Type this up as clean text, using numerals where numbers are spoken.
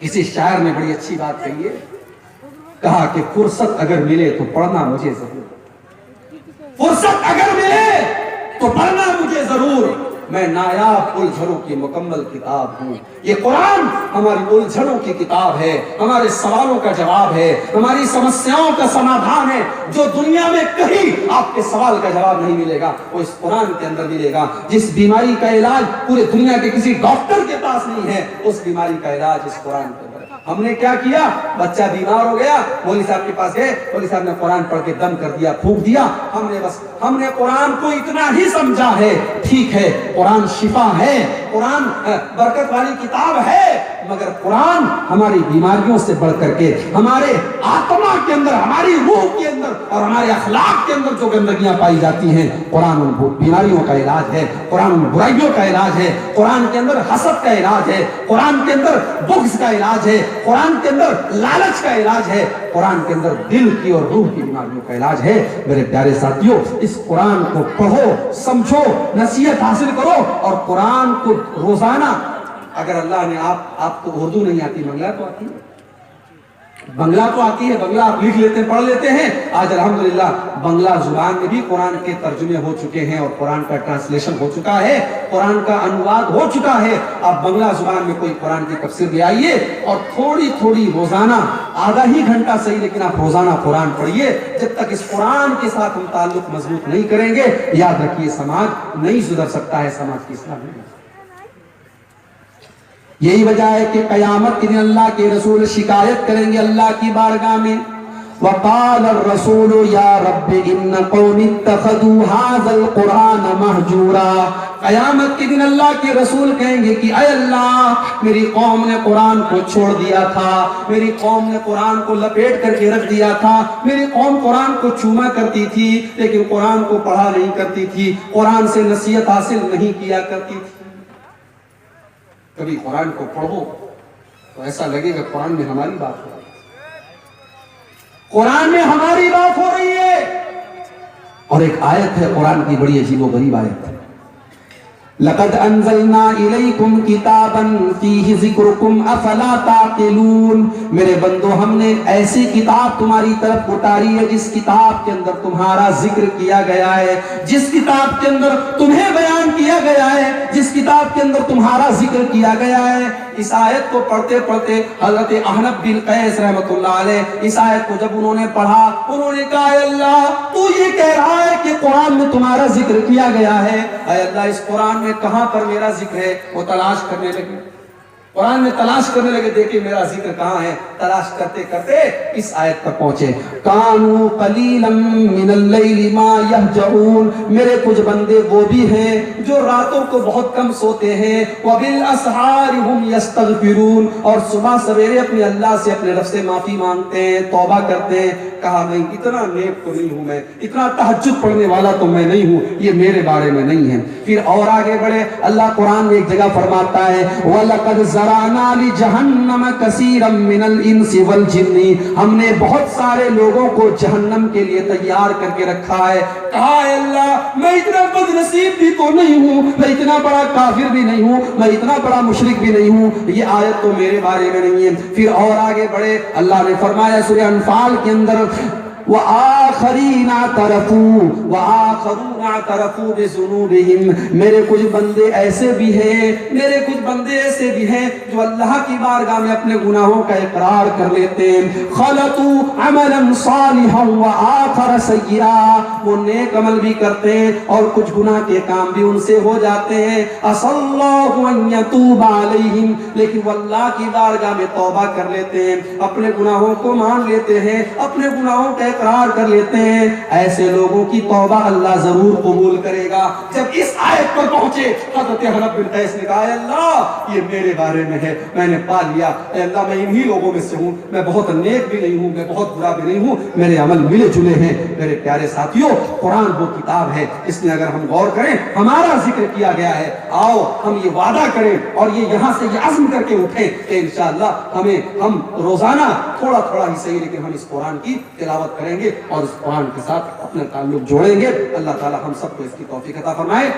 کسی شاعر نے بڑی اچھی بات کہی ہے، کہا کہ فرصت اگر ملے تو پڑھنا مجھے ضرور، فرصت اگر ملے تو پڑھنا مجھے ضرور، میں نایاب الجھنوں کی مکمل کتاب ہوں۔ یہ قرآن ہماری الجھنوں کی کتاب ہے، ہمارے سوالوں کا جواب ہے، ہماری سمسیاؤں کا سمادھان ہے۔ جو دنیا میں کہیں آپ کے سوال کا جواب نہیں ملے گا وہ اس قرآن کے اندر ملے گا۔ جس بیماری کا علاج پورے دنیا کے کسی ڈاکٹر کے پاس نہیں ہے، اس بیماری کا علاج اس قرآن کے اندر۔ ہم نے کیا کیا؟ بچہ بیمار ہو گیا، مولوی صاحب کے پاس گئے، مولوی صاحب نے قرآن پڑھ کے دم کر دیا، پھونک دیا۔ ہم نے قرآن کو اتنا ہی سمجھا ہے، ٹھیک ہے قرآن شفا ہے، قرآن برکت والی کتاب ہے، مگر قرآن ہماری بیماریوں سے بڑھ کر کے ہمارے آتما کے اندر، ہماری روح کے اندر اور ہمارے اخلاق کے اندر جو گندگیاں پائی جاتی ہیں، قرآن ان بیماریوں کا علاج ہے، قرآن ان برائیوں کا علاج ہے، قرآن کے اندر حسد کا علاج ہے، قرآن کے اندر بغض کا علاج ہے، قرآن کے اندر لالچ کا علاج ہے، قرآن کے اندر دل کی اور روح کی بیماریوں کا علاج ہے۔ میرے پیارے ساتھیوں، اس قرآن کو پڑھو، سمجھو، نصیحت حاصل کرو، اور قرآن کو روزانہ، اگر اللہ نے آپ کو اردو نہیں آتی، بنگلہ تو آتی ہے، بنگلہ تو آتی ہے، بنگلہ آپ لکھ لیتے ہیں، پڑھ لیتے ہیں۔ آج الحمدللہ بنگلہ زبان میں بھی قرآن کے ترجمے ہو چکے ہیں اور قرآن کا ٹرانسلیشن ہو چکا ہے، قرآن کا انواد ہو چکا ہے۔ آپ بنگلہ زبان میں کوئی قرآن کی تفسیر لے آئیے اور تھوڑی تھوڑی روزانہ، آدھا ہی گھنٹہ صحیح لیکن آپ روزانہ قرآن پڑھیے۔ جب تک اس قرآن کے ساتھ ہم تعلق مضبوط نہیں کریں گے، یاد رکھیے سماج نہیں سدھر سکتا ہے، سماج کی اصلاح نہیں۔ یہی وجہ ہے کہ قیامت کے دن اللہ کے رسول شکایت کریں گے اللہ کی بارگاہ میں، وَقَالَ الرَّسُولُ يَا رَبِّ إِنَّ قَوْمِ اتَّخَذُوا هَذَا الْقُرْآنَ مَهْجُورًا۔ قیامت کے دن اللہ کے رسول کہیں گے کہ اے اللہ، میری قوم نے قرآن کو چھوڑ دیا تھا، میری قوم نے قرآن کو لپیٹ کر کے رکھ دیا تھا، میری قوم قرآن کو چوما کرتی تھی لیکن قرآن کو پڑھا نہیں کرتی تھی، قرآن سے نصیحت حاصل نہیں کیا کرتی تھی۔ کبھی قرآن کو پڑھو تو ایسا لگے گا قرآن میں ہماری بات ہو رہی ہے، قرآن میں ہماری بات ہو رہی ہے۔ اور ایک آیت ہے قرآن کی بڑی عجیب و غریب آیت ہے، لَقَدْ أَنزَلْنَا إِلَيْكُمْ كِتَابًا فِيهِ ذِكْرُكُمْ أَفَلَا تَعْقِلُونَ۔ میرے بندو، ہم نے ایسی کتاب تمہاری طرف اتاری ہے جس کتاب کے اندر تمہارا ذکر کیا گیا ہے، جس کتاب کے اندر تمہیں بیان کیا گیا ہے، جس کتاب کے اندر تمہارا ذکر کیا گیا ہے۔ اس آیت کو پڑھتے پڑھتے حضرت احنف بن قیس رحمۃ اللہ علیہ، اس آیت کو جب انہوں نے پڑھا، انہوں نے کہا اے اللہ، تو یہ کہہ رہا ہے کہ قرآن میں تمہارا ذکر کیا گیا ہے، اے اللہ اس قرآن میں کہاں پر میرا ذکر ہے؟ وہ تلاش کرنے لگے، قرآن میں تلاش کرنے لگے، دیکھیں میرا ذکر کہاں ہے۔ تلاش کرتے کرتے اس آیت پر پہنچے، کانوا قلیلا من اللیل ما یہجعون۔ میرے کچھ بندے وہ بھی ہیں جو راتوں کو بہت کم سوتے ہیں، وبالاسحار هم یستغفرون، اور صبح سویرے اپنے اللہ سے، اپنے رب سے معافی مانگتے ہیں، توبہ کرتے ہیں۔ کہا نہیں، اتنا نیک تو نہیں ہوں میں، اتنا تہجد پڑھنے والا تو میں نہیں ہوں، یہ میرے بارے میں نہیں ہے۔ پھر اور آگے بڑھے، اللہ قرآن میں ایک جگہ فرماتا ہے وَلَقَدْ زَرَعْنَا لِجَهَنَّمَ كَثِيرًا مِنَ الْإِنسِ وَالْجِنِّ۔ ہم نے بہت سارے لوگوں کو جہنم کے لیے تیار کر کے رکھا ہے۔ کہا اے اللہ، میں اتنا بد نصیب بھی تو نہیں ہوں، میں اتنا بڑا کافر بھی نہیں ہوں، میں اتنا بڑا مشرک بھی نہیں ہوں، یہ آیت تو میرے بارے میں نہیں ہے۔ پھر اور آگے بڑھے، اللہ نے فرمایا سورہ انفال کے اندر وَآخَرِينَ اعْتَرَفُوا بِذُنُوبِهِمْ۔ میرے کچھ بندے ایسے بھی ہیں، میرے کچھ بندے ایسے بھی ہیں جو اللہ کی بارگاہ میں اپنے گناہوں کا اقرار کر لیتے ہیں۔ خَلَطُوا عَمَلًا صَالِحًا وَآخَرَ سَيِّئًا، وہ نیک عمل بھی کرتے ہیں اور کچھ گناہ کے کام بھی ان سے ہو جاتے ہیں۔ عَسَى اللَّهُ أَن يَتُوبَ عَلَيْهِمْ، لیکن وہ اللہ کی بارگاہ میں توبہ کر لیتے ہیں، اپنے گناہوں کو مان لیتے ہیں، اپنے گناہوں کا اقرار کر لیتے ہیں۔ ایسے لوگوں کی توبہ اللہ ضرور قبول کرے گا۔ جب اس آیت پر پہنچے، حضرت حنف بن قیس نے کہا اے اللہ، یہ میرے بارے میں ہے، میں نے پا لیا، اے اللہ میں انہی لوگوں میں سے ہوں، میں بہت نیک بھی نہیں ہوں، میں بہت برا بھی نہیں ہوں، میرے عمل ملے جلے ہیں۔ میرے پیارے ساتھیوں، قرآن وہ کتاب ہے، اس میں اگر ہم غور کریں، ہمارا ذکر کیا گیا ہے۔ آؤ ہم یہ وعدہ کریں اور یہ یہاں سے یہ عزم کر کے اٹھیں کہ انشاءاللہ ہم روزانہ تھوڑا تھوڑا ہی صحیح لیکن ہم اس قرآن کی تلاوت کریں گے اور اس قرآن کے ساتھ اپنا تعلق جوڑیں گے۔ اللہ تعالی ہم سب کو اس کی توفیق عطا فرمائے۔